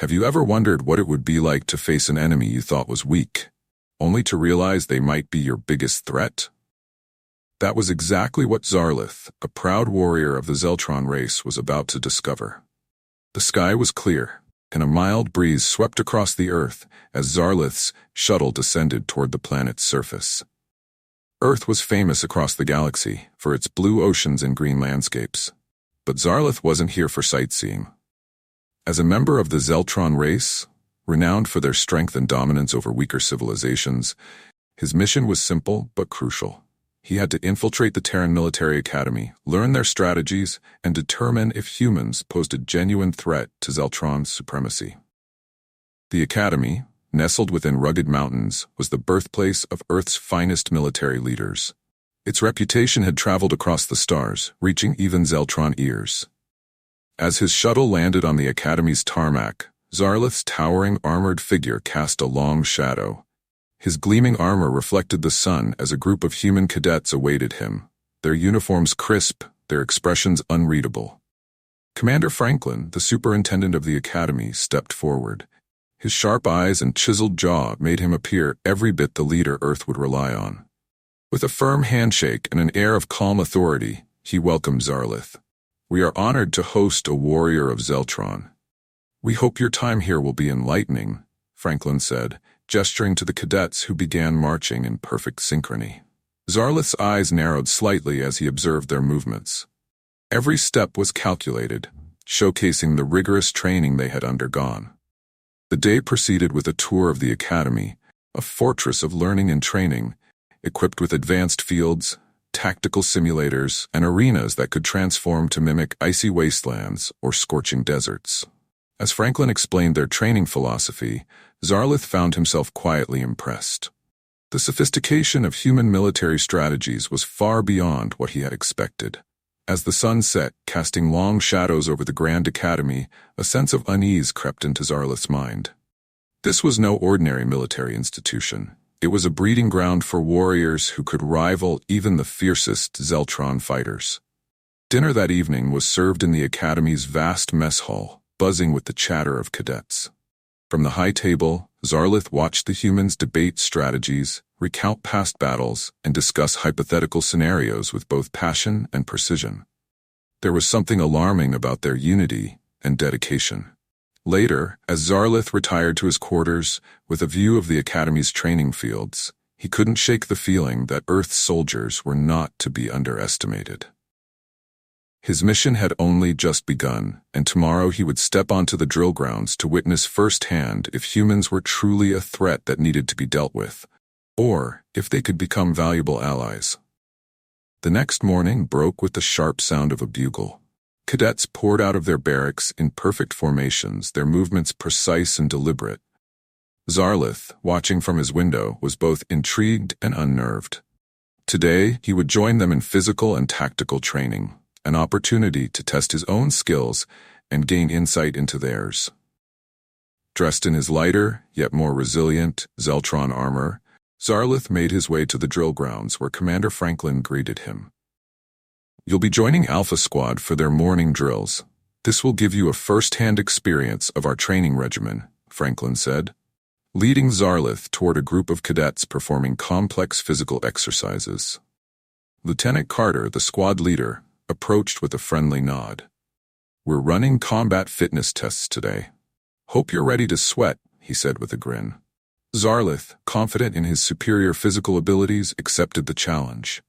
Have you ever wondered what it would be like to face an enemy you thought was weak, only to realize they might be your biggest threat? That was exactly what Zarlith, a proud warrior of the Zeltron race, was about to discover. The sky was clear, and a mild breeze swept across the Earth as Zarlith's shuttle descended toward the planet's surface. Earth was famous across the galaxy for its blue oceans and green landscapes, but Zarlith wasn't here for sightseeing. As a member of the Zeltron race, renowned for their strength and dominance over weaker civilizations, his mission was simple but crucial. He had to infiltrate the Terran military academy, learn their strategies, and determine if humans posed a genuine threat to Zeltron's supremacy. The academy, nestled within rugged mountains, was the birthplace of Earth's finest military leaders. Its reputation had traveled across the stars, reaching even Zeltron ears. As his shuttle landed on the academy's tarmac, Zarlith's towering armored figure cast a long shadow. His gleaming armor reflected the sun as a group of human cadets awaited him, their uniforms crisp, their expressions unreadable. Commander Franklin, the superintendent of the academy, stepped forward. His sharp eyes and chiseled jaw made him appear every bit the leader Earth would rely on. With a firm handshake and an air of calm authority, he welcomed Zarlith. "We are honored to host a warrior of Zeltron. We hope your time here will be enlightening," Franklin said, gesturing to the cadets who began marching in perfect synchrony. Zarlith's eyes narrowed slightly as he observed their movements. Every step was calculated, showcasing the rigorous training they had undergone. The day proceeded with a tour of the academy, a fortress of learning and training, equipped with advanced fields, tactical simulators, and arenas that could transform to mimic icy wastelands or scorching deserts. As Franklin explained their training philosophy, Zarlith found himself quietly impressed. The sophistication of human military strategies was far beyond what he had expected. As the sun set, casting long shadows over the Grand Academy, a sense of unease crept into Zarlith's mind. This was no ordinary military institution. It was a breeding ground for warriors who could rival even the fiercest Zeltron fighters. Dinner that evening was served in the Academy's vast mess hall, buzzing with the chatter of cadets. From the high table, Zarlith watched the humans debate strategies, recount past battles, and discuss hypothetical scenarios with both passion and precision. There was something alarming about their unity and dedication. Later, as Zarlith retired to his quarters with a view of the Academy's training fields, he couldn't shake the feeling that Earth's soldiers were not to be underestimated. His mission had only just begun, and tomorrow he would step onto the drill grounds to witness firsthand if humans were truly a threat that needed to be dealt with, or if they could become valuable allies. The next morning broke with the sharp sound of a bugle. Cadets poured out of their barracks in perfect formations, their movements precise and deliberate. Zarlith, watching from his window, was both intrigued and unnerved. Today, he would join them in physical and tactical training, an opportunity to test his own skills and gain insight into theirs. Dressed in his lighter, yet more resilient, Zeltron armor, Zarlith made his way to the drill grounds where Commander Franklin greeted him. "You'll be joining Alpha Squad for their morning drills. This will give you a first-hand experience of our training regimen," Franklin said, leading Zarlith toward a group of cadets performing complex physical exercises. Lieutenant Carter, the squad leader, approached with a friendly nod. "We're running combat fitness tests today. Hope you're ready to sweat," he said with a grin. Zarlith, confident in his superior physical abilities, accepted the challenge.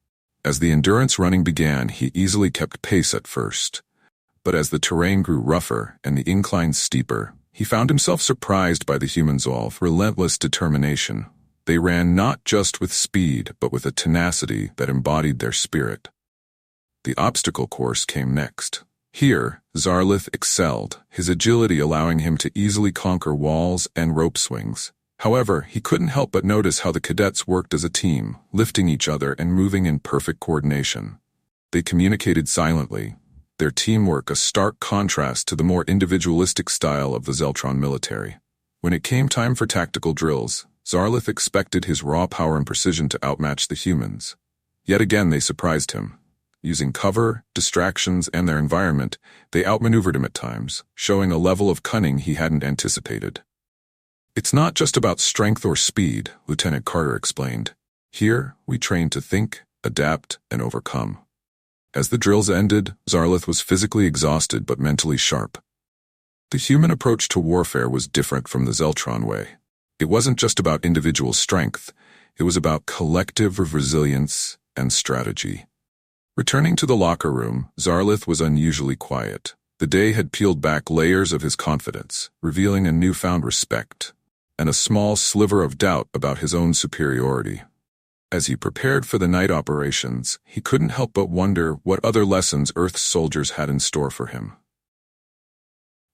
As the endurance running began, he easily kept pace at first. But as the terrain grew rougher and the inclines steeper, he found himself surprised by the humans' relentless determination. They ran not just with speed, but with a tenacity that embodied their spirit. The obstacle course came next. Here, Zarlith excelled, his agility allowing him to easily conquer walls and rope swings. However, he couldn't help but notice how the cadets worked as a team, lifting each other and moving in perfect coordination. They communicated silently, their teamwork a stark contrast to the more individualistic style of the Zeltron military. When it came time for tactical drills, Zarlith expected his raw power and precision to outmatch the humans. Yet again they surprised him. Using cover, distractions, and their environment, they outmaneuvered him at times, showing a level of cunning he hadn't anticipated. "It's not just about strength or speed," Lieutenant Carter explained. "Here, we train to think, adapt, and overcome." As the drills ended, Zarlith was physically exhausted but mentally sharp. The human approach to warfare was different from the Zeltron way. It wasn't just about individual strength, it was about collective resilience and strategy. Returning to the locker room, Zarlith was unusually quiet. The day had peeled back layers of his confidence, revealing a newfound respect, and a small sliver of doubt about his own superiority. As he prepared for the night operations, he couldn't help but wonder what other lessons Earth's soldiers had in store for him.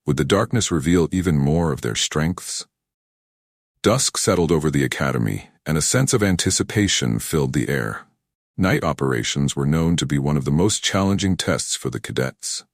Would the darkness reveal even more of their strengths? Dusk settled over the academy, and a sense of anticipation filled the air. Night operations were known to be one of the most challenging tests for the cadets.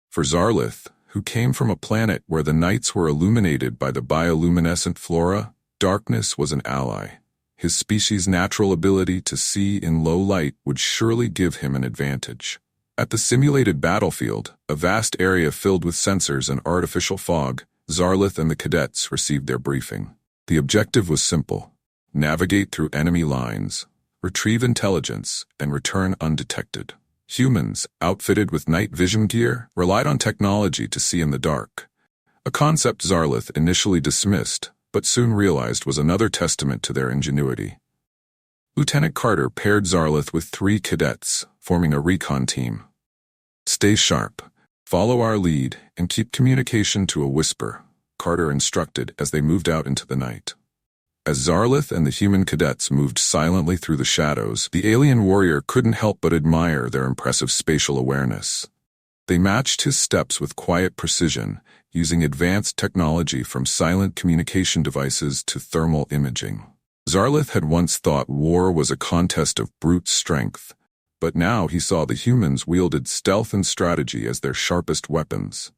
For Zarlith, who came from a planet where the nights were illuminated by the bioluminescent flora, darkness was an ally. His species' natural ability to see in low light would surely give him an advantage. At the simulated battlefield, a vast area filled with sensors and artificial fog, Zarlith and the cadets received their briefing. The objective was simple: navigate through enemy lines, retrieve intelligence, and return undetected. Humans, outfitted with night vision gear, relied on technology to see in the dark. A concept Zarlith initially dismissed, but soon realized was another testament to their ingenuity. Lieutenant Carter paired Zarlith with 3 cadets, forming a recon team. "Stay sharp, follow our lead, and keep communication to a whisper," Carter instructed as they moved out into the night. As Zarlith and the human cadets moved silently through the shadows, the alien warrior couldn't help but admire their impressive spatial awareness. They matched his steps with quiet precision, using advanced technology from silent communication devices to thermal imaging. Zarlith had once thought war was a contest of brute strength, but now he saw the humans wielded stealth and strategy as their sharpest weapons.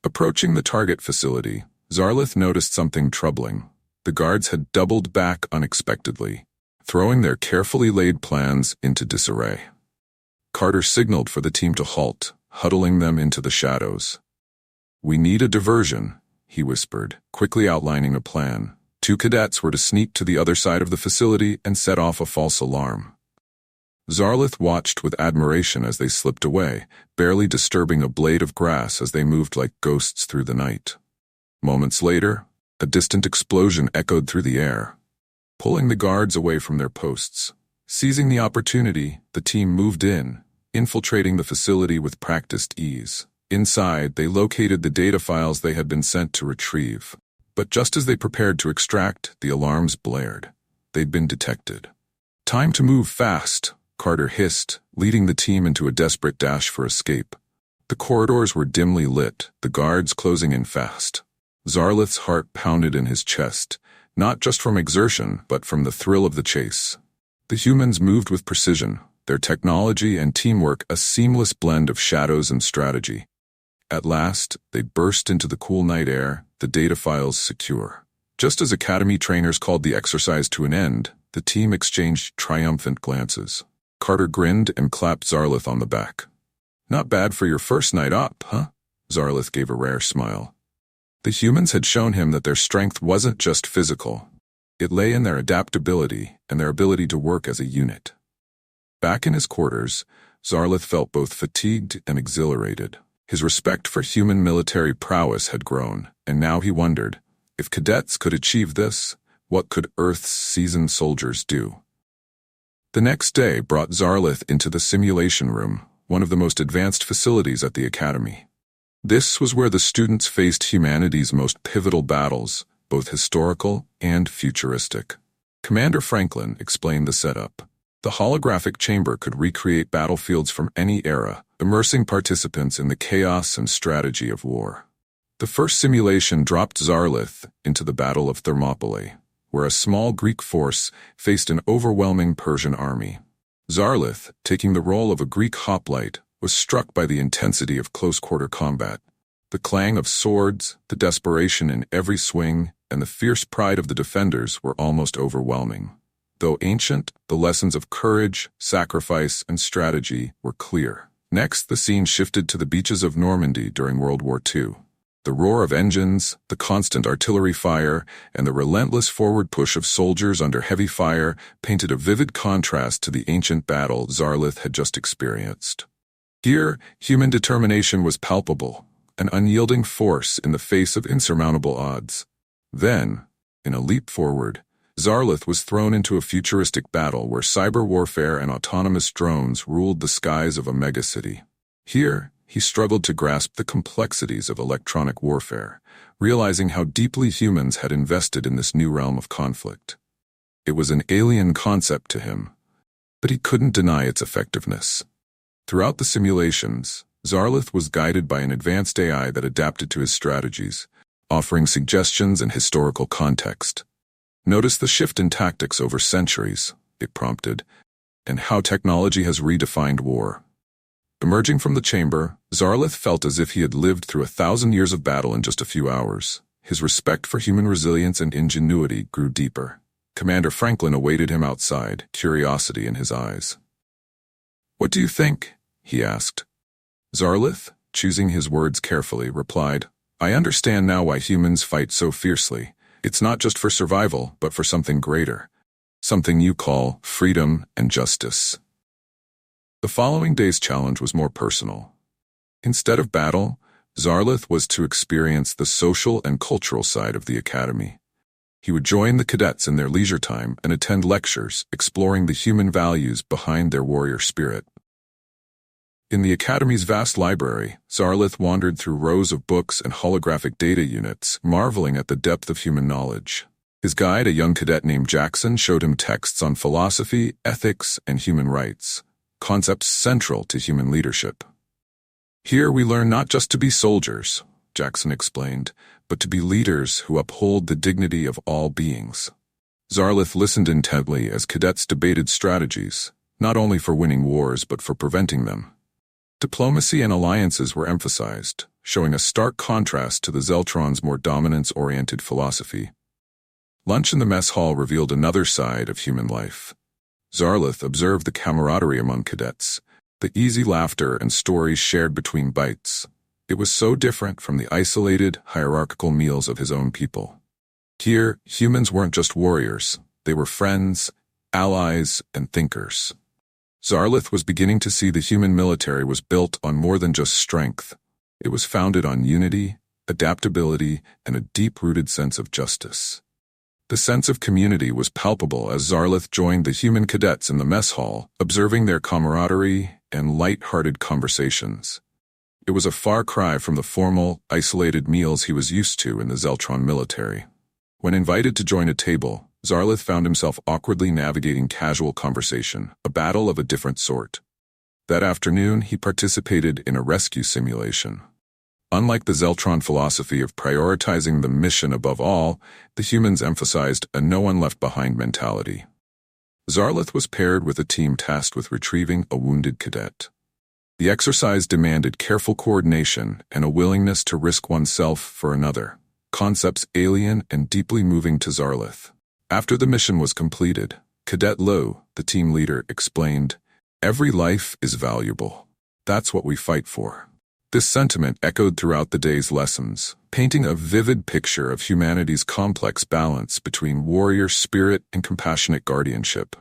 Approaching the target facility, Zarlith noticed something troubling. The guards had doubled back unexpectedly, throwing their carefully laid plans into disarray. Carter signaled for the team to halt, huddling them into the shadows. "We need a diversion," he whispered, quickly outlining a plan. 2 cadets were to sneak to the other side of the facility and set off a false alarm. Zarlith watched with admiration as they slipped away, barely disturbing a blade of grass as they moved like ghosts through the night. Moments later, a distant explosion echoed through the air, pulling the guards away from their posts. Seizing the opportunity, the team moved in, infiltrating the facility with practiced ease. Inside, they located the data files they had been sent to retrieve. But just as they prepared to extract, the alarms blared. They'd been detected. "Time to move fast," Carter hissed, leading the team into a desperate dash for escape. The corridors were dimly lit, the guards closing in fast. Zarlith's heart pounded in his chest, not just from exertion, but from the thrill of the chase. The humans moved with precision, their technology and teamwork a seamless blend of shadows and strategy. At last, they burst into the cool night air, the data files secure. Just as Academy trainers called the exercise to an end, the team exchanged triumphant glances. Carter grinned and clapped Zarlith on the back. "Not bad for your first night up, huh?" Zarlith gave a rare smile. The humans had shown him that their strength wasn't just physical. It lay in their adaptability and their ability to work as a unit. Back in his quarters, Zarlith felt both fatigued and exhilarated. His respect for human military prowess had grown, and now he wondered, if cadets could achieve this, what could Earth's seasoned soldiers do? The next day brought Zarlith into the simulation room, one of the most advanced facilities at the Academy. This was where the students faced humanity's most pivotal battles, both historical and futuristic. Commander Franklin explained the setup. The holographic chamber could recreate battlefields from any era, immersing participants in the chaos and strategy of war. The first simulation dropped Zarlith into the Battle of Thermopylae, where a small Greek force faced an overwhelming Persian army. Zarlith, taking the role of a Greek hoplite, was struck by the intensity of close-quarter combat. The clang of swords, the desperation in every swing, and the fierce pride of the defenders were almost overwhelming. Though ancient, the lessons of courage, sacrifice, and strategy were clear. Next, the scene shifted to the beaches of Normandy during World War II. The roar of engines, the constant artillery fire, and the relentless forward push of soldiers under heavy fire painted a vivid contrast to the ancient battle Zarlith had just experienced. Here, human determination was palpable, an unyielding force in the face of insurmountable odds. Then, in a leap forward, Zarlith was thrown into a futuristic battle where cyber warfare and autonomous drones ruled the skies of a megacity. Here, he struggled to grasp the complexities of electronic warfare, realizing how deeply humans had invested in this new realm of conflict. It was an alien concept to him, but he couldn't deny its effectiveness. Throughout the simulations, Zarlith was guided by an advanced AI that adapted to his strategies, offering suggestions and historical context. Notice the shift in tactics over centuries, it prompted, and how technology has redefined war. Emerging from the chamber, Zarlith felt as if he had lived through 1,000 years of battle in just a few hours. His respect for human resilience and ingenuity grew deeper. Commander Franklin awaited him outside, curiosity in his eyes. "What do you think?" he asked. Zarlith, choosing his words carefully, replied, "I understand now why humans fight so fiercely. It's not just for survival, but for something greater. Something you call freedom and justice." The following day's challenge was more personal. Instead of battle, Zarlith was to experience the social and cultural side of the academy. He would join the cadets in their leisure time and attend lectures exploring the human values behind their warrior spirit. In the Academy's vast library, Zarlith wandered through rows of books and holographic data units, marveling at the depth of human knowledge. His guide, a young cadet named Jackson, showed him texts on philosophy, ethics, and human rights, concepts central to human leadership. "Here we learn not just to be soldiers," Jackson explained, "but to be leaders who uphold the dignity of all beings." Zarlith listened intently as cadets debated strategies, not only for winning wars but for preventing them. Diplomacy and alliances were emphasized, showing a stark contrast to the Zeltron's more dominance-oriented philosophy. Lunch in the mess hall revealed another side of human life. Zarlith observed the camaraderie among cadets, the easy laughter and stories shared between bites. It was so different from the isolated, hierarchical meals of his own people. Here, humans weren't just warriors, they were friends, allies, and thinkers. Zarlith was beginning to see the human military was built on more than just strength. It was founded on unity, adaptability, and a deep-rooted sense of justice. The sense of community was palpable as Zarlith joined the human cadets in the mess hall, observing their camaraderie and light-hearted conversations. It was a far cry from the formal, isolated meals he was used to in the Zeltron military. When invited to join a table, Zarlith found himself awkwardly navigating casual conversation, a battle of a different sort. That afternoon, he participated in a rescue simulation. Unlike the Zeltron philosophy of prioritizing the mission above all, the humans emphasized a no-one-left-behind mentality. Zarlith was paired with a team tasked with retrieving a wounded cadet. The exercise demanded careful coordination and a willingness to risk oneself for another, concepts alien and deeply moving to Zarlith. After the mission was completed, Cadet Lowe, the team leader, explained, "Every life is valuable. That's what we fight for." This sentiment echoed throughout the day's lessons, painting a vivid picture of humanity's complex balance between warrior spirit and compassionate guardianship.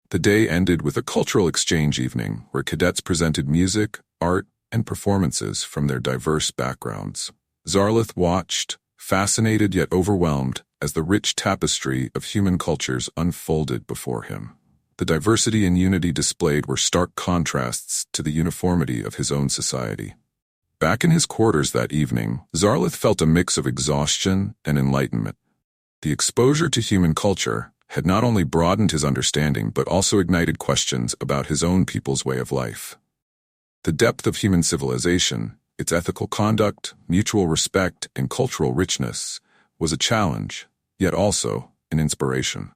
The day ended with a cultural exchange evening where cadets presented music, art, and performances from their diverse backgrounds. Zarlith watched, fascinated yet overwhelmed, as the rich tapestry of human cultures unfolded before him. The diversity and unity displayed were stark contrasts to the uniformity of his own society. Back in his quarters that evening, Zarlith felt a mix of exhaustion and enlightenment. The exposure to human culture had not only broadened his understanding but also ignited questions about his own people's way of life. The depth of human civilization, its ethical conduct, mutual respect, and cultural richness was a challenge, yet also an inspiration.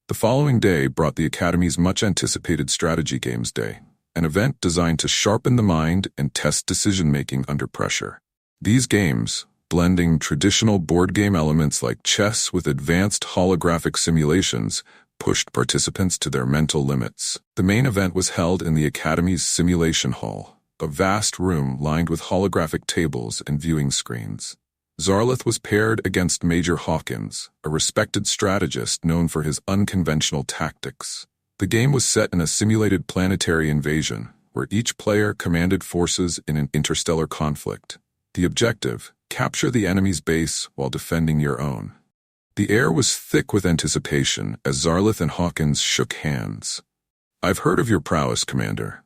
The following day brought the Academy's much-anticipated Strategy Games Day, an event designed to sharpen the mind and test decision-making under pressure. These games, blending traditional board game elements like chess with advanced holographic simulations, pushed participants to their mental limits. The main event was held in the Academy's simulation hall, a vast room lined with holographic tables and viewing screens. Zarlith was paired against Major Hawkins, a respected strategist known for his unconventional tactics. The game was set in a simulated planetary invasion, where each player commanded forces in an interstellar conflict. The objective: capture the enemy's base while defending your own. The air was thick with anticipation as Zarlith and Hawkins shook hands. "I've heard of your prowess, Commander,"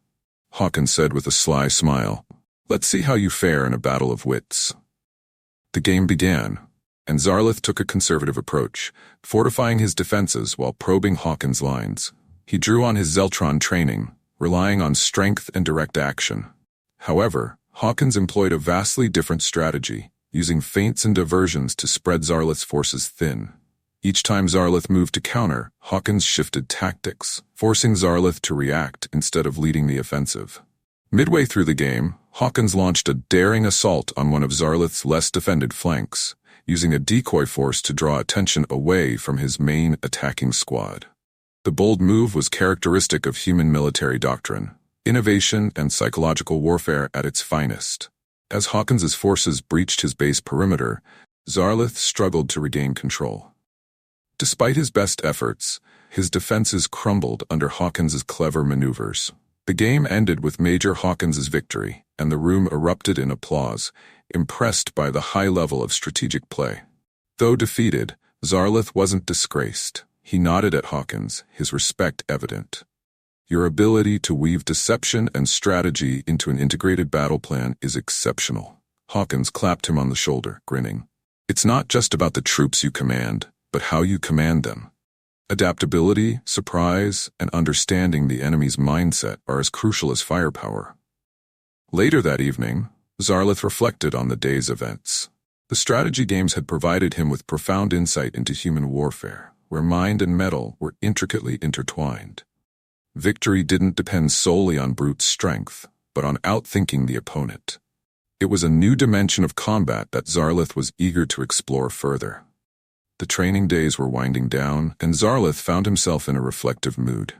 Hawkins said with a sly smile. "Let's see how you fare in a battle of wits." The game began, and Zarlith took a conservative approach, fortifying his defenses while probing Hawkins' lines. He drew on his Zeltron training, relying on strength and direct action. However, Hawkins employed a vastly different strategy, using feints and diversions to spread Zarlith's forces thin. Each time Zarlith moved to counter, Hawkins shifted tactics, forcing Zarlith to react instead of leading the offensive. Midway through the game, Hawkins launched a daring assault on one of Zarlith's less defended flanks, using a decoy force to draw attention away from his main attacking squad. The bold move was characteristic of human military doctrine, innovation and psychological warfare at its finest. As Hawkins's forces breached his base perimeter, Zarlith struggled to regain control. Despite his best efforts, his defenses crumbled under Hawkins's clever maneuvers. The game ended with Major Hawkins's victory, and the room erupted in applause, impressed by the high level of strategic play. Though defeated, Zarlith wasn't disgraced. He nodded at Hawkins, his respect evident. "Your ability to weave deception and strategy into an integrated battle plan is exceptional." Hawkins clapped him on the shoulder, grinning. "It's not just about the troops you command, but how you command them. Adaptability, surprise, and understanding the enemy's mindset are as crucial as firepower." Later that evening, Zarlith reflected on the day's events. The strategy games had provided him with profound insight into human warfare, where mind and metal were intricately intertwined. Victory didn't depend solely on brute strength, but on outthinking the opponent. It was a new dimension of combat that Zarlith was eager to explore further. The training days were winding down, and Zarlith found himself in a reflective mood.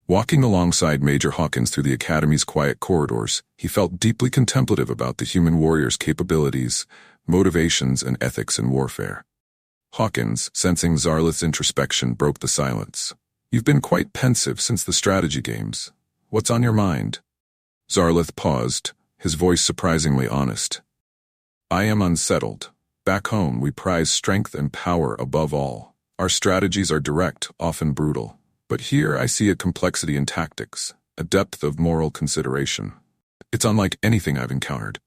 Walking alongside Major Hawkins through the Academy's quiet corridors, he felt deeply contemplative about the human warrior's capabilities, motivations, and ethics in warfare. Hawkins, sensing Zarlith's introspection, broke the silence. "You've been quite pensive since the strategy games. What's on your mind?" Zarlith paused, his voice surprisingly honest. "I am unsettled. Back home, we prize strength and power above all. Our strategies are direct, often brutal. But here I see a complexity in tactics, a depth of moral consideration. It's unlike anything I've encountered."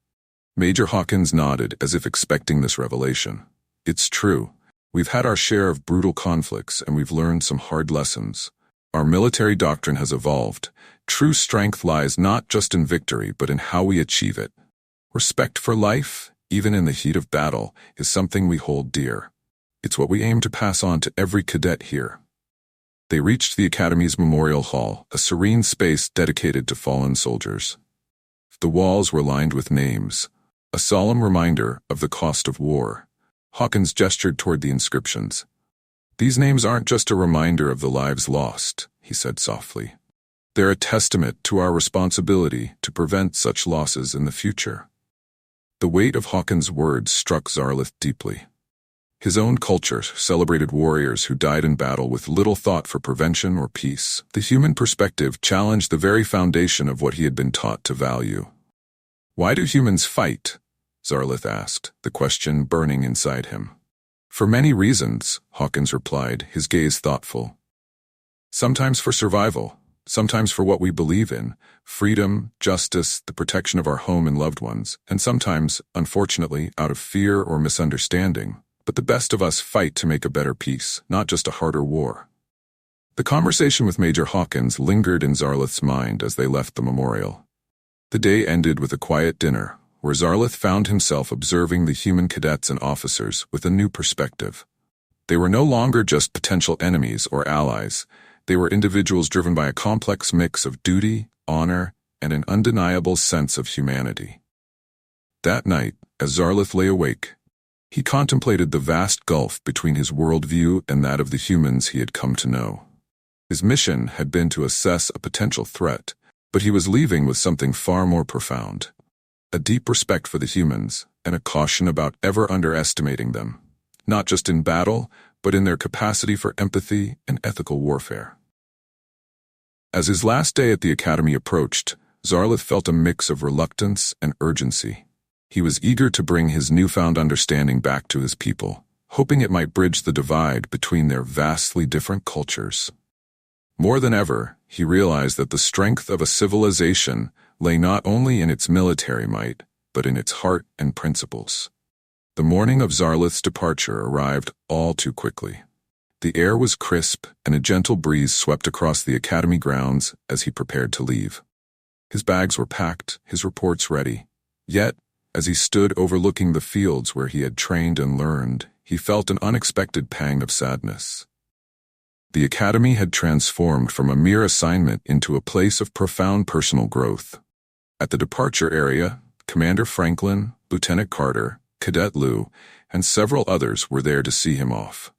Major Hawkins nodded as if expecting this revelation. "It's true. We've had our share of brutal conflicts, and we've learned some hard lessons. Our military doctrine has evolved. True strength lies not just in victory, but in how we achieve it. Respect for life, even in the heat of battle, is something we hold dear. It's what we aim to pass on to every cadet here." They reached the Academy's Memorial Hall, a serene space dedicated to fallen soldiers. The walls were lined with names, a solemn reminder of the cost of war. Hawkins gestured toward the inscriptions. "These names aren't just a reminder of the lives lost," he said softly. "They're a testament to our responsibility to prevent such losses in the future." The weight of Hawkins' words struck Zarlith deeply. His own culture celebrated warriors who died in battle with little thought for prevention or peace. The human perspective challenged the very foundation of what he had been taught to value. "Why do humans fight?" Zarlith asked, the question burning inside him. "For many reasons," Hawkins replied, his gaze thoughtful. "Sometimes for survival, sometimes for what we believe in, freedom, justice, the protection of our home and loved ones, and sometimes, unfortunately, out of fear or misunderstanding. But the best of us fight to make a better peace, not just a harder war." The conversation with Major Hawkins lingered in Zarlith's mind as they left the memorial. The day ended with a quiet dinner, where Zarlith found himself observing the human cadets and officers with a new perspective. They were no longer just potential enemies or allies. They were individuals driven by a complex mix of duty, honor, and an undeniable sense of humanity. That night, as Zarlith lay awake, he contemplated the vast gulf between his worldview and that of the humans he had come to know. His mission had been to assess a potential threat, but he was leaving with something far more profound. A deep respect for the humans, and a caution about ever underestimating them, not just in battle, but in their capacity for empathy and ethical warfare. As his last day at the academy approached, Zarlith felt a mix of reluctance and urgency. He was eager to bring his newfound understanding back to his people, hoping it might bridge the divide between their vastly different cultures. More than ever, he realized that the strength of a civilization lay not only in its military might, but in its heart and principles. The morning of Zarlith's departure arrived all too quickly. The air was crisp, and a gentle breeze swept across the academy grounds as he prepared to leave. His bags were packed, his reports ready. Yet, as he stood overlooking the fields where he had trained and learned, he felt an unexpected pang of sadness. The academy had transformed from a mere assignment into a place of profound personal growth. At the departure area, Commander Franklin, Lieutenant Carter, Cadet Lou, and several others were there to see him off.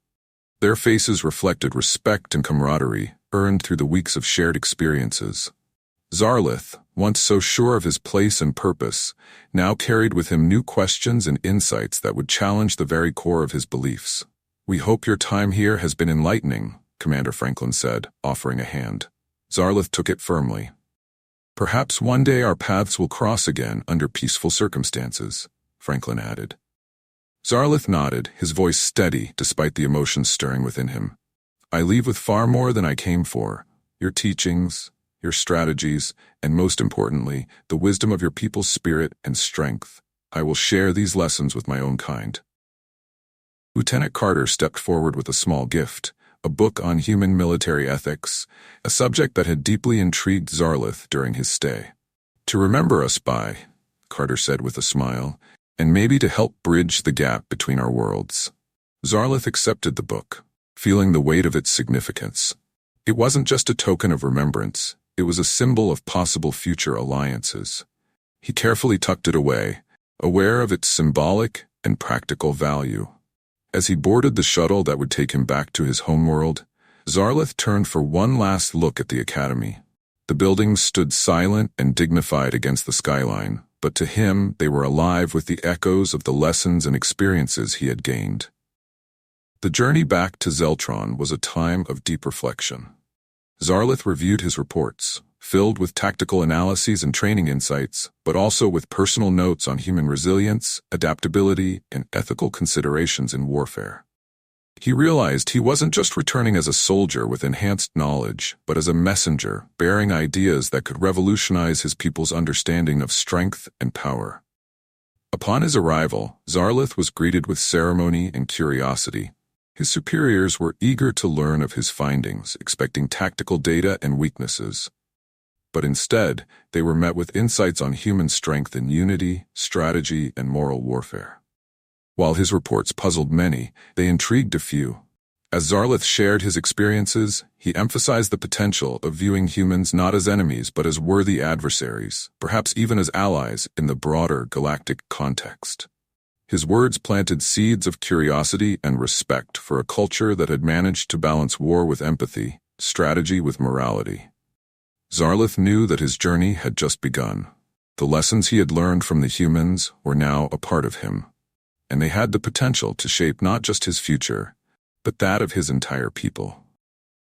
Their faces reflected respect and camaraderie earned through the weeks of shared experiences. Zarlith, once so sure of his place and purpose, now carried with him new questions and insights that would challenge the very core of his beliefs. "We hope your time here has been enlightening," Commander Franklin said, offering a hand. Zarlith took it firmly. "Perhaps one day our paths will cross again under peaceful circumstances," Franklin added. Zarlith nodded, his voice steady despite the emotions stirring within him. "I leave with far more than I came for. Your teachings, your strategies, and most importantly, the wisdom of your people's spirit and strength. I will share these lessons with my own kind." Lieutenant Carter stepped forward with a small gift, a book on human military ethics, a subject that had deeply intrigued Zarlith during his stay. "To remember us by," Carter said with a smile, "and maybe to help bridge the gap between our worlds." Zarlith accepted the book, feeling the weight of its significance. It wasn't just a token of remembrance, it was a symbol of possible future alliances. He carefully tucked it away, aware of its symbolic and practical value. As he boarded the shuttle that would take him back to his homeworld, Zarlith turned for one last look at the academy. The buildings stood silent and dignified against the skyline, but to him they were alive with the echoes of the lessons and experiences he had gained. The journey back to Zeltron was a time of deep reflection. Zarlith reviewed his reports, filled with tactical analyses and training insights, but also with personal notes on human resilience, adaptability, and ethical considerations in warfare. He realized he wasn't just returning as a soldier with enhanced knowledge, but as a messenger bearing ideas that could revolutionize his people's understanding of strength and power. Upon his arrival, Zarlith was greeted with ceremony and curiosity. His superiors were eager to learn of his findings, expecting tactical data and weaknesses. But instead, they were met with insights on human strength in unity, strategy, and moral warfare. While his reports puzzled many, they intrigued a few. As Zarlith shared his experiences, he emphasized the potential of viewing humans not as enemies but as worthy adversaries, perhaps even as allies in the broader galactic context. His words planted seeds of curiosity and respect for a culture that had managed to balance war with empathy, strategy with morality. Zarlith knew that his journey had just begun. The lessons he had learned from the humans were now a part of him, and they had the potential to shape not just his future, but that of his entire people.